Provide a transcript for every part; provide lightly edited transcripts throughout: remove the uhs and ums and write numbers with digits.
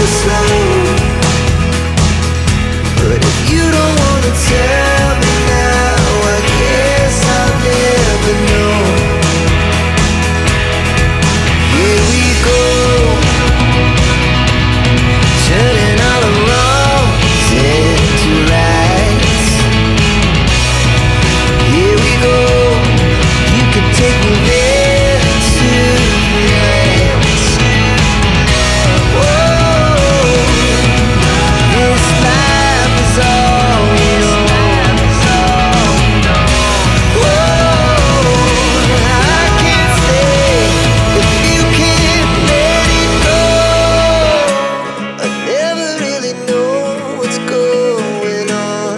slow. But if you don't wanna tell me now, I guess I'll never know. Here we go, turning all the wrongs into rights. Here we go, you could take me there tonight. Whoa, this life is all we know. Whoa, I can't stay if you can't let it go. I never really know what's going on,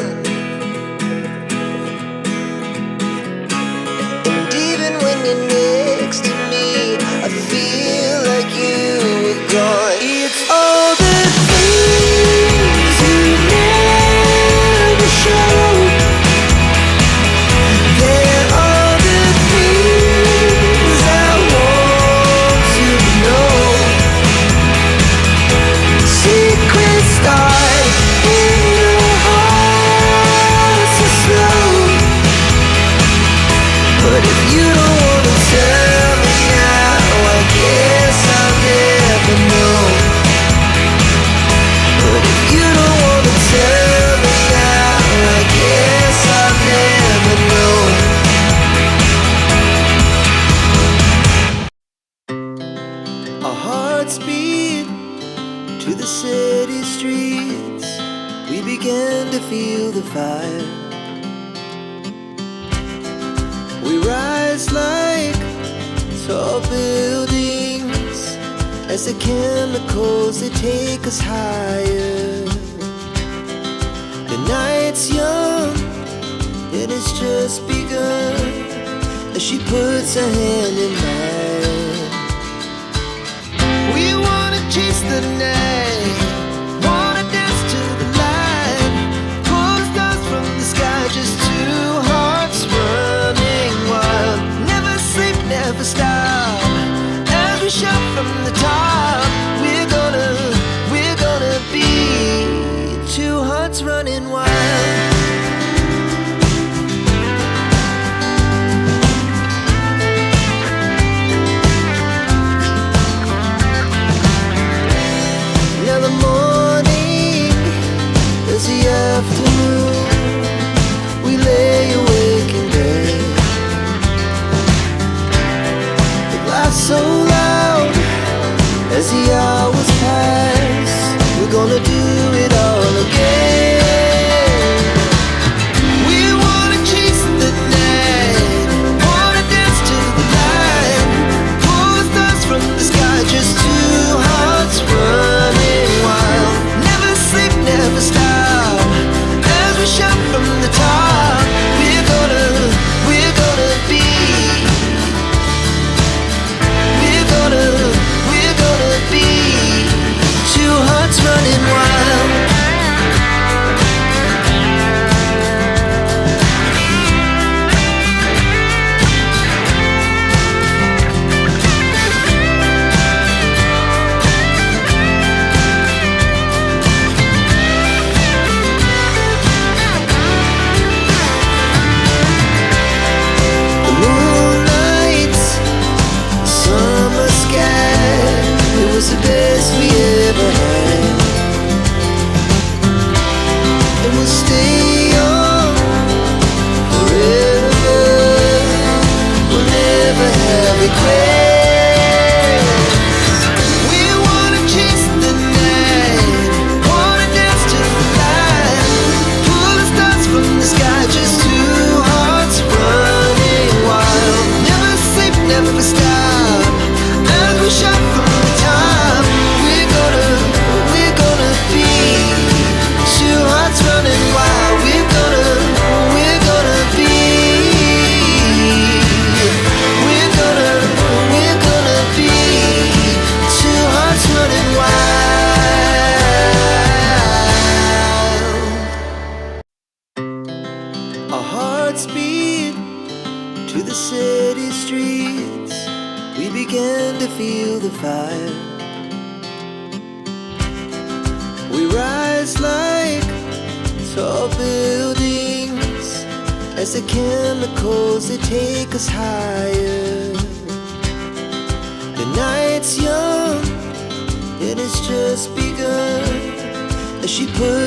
and even when you're next to me, I feel like you were gone. It's all the things you never show. They're all the things I want to know. Secrets start in your heart so slow. But if you don't wanna tell me now, I guess I'll never know. But if you don't wanna tell me now, I guess I'll never know. Our hearts beat to the city streets. We began to feel the fire. We rise like tall buildings as the chemicals, they take us higher. The night's young and it's just begun as she puts her hand in mine. We wanna chase the night, wanna dance to the light, pull the stars from the sky, just two hearts running wild. Never sleep, never stop, as we shout from the top. We're gonna be two hearts running wild. We rise like tall buildings as the chemicals, they take us higher. The night's young, it has just begun as she puts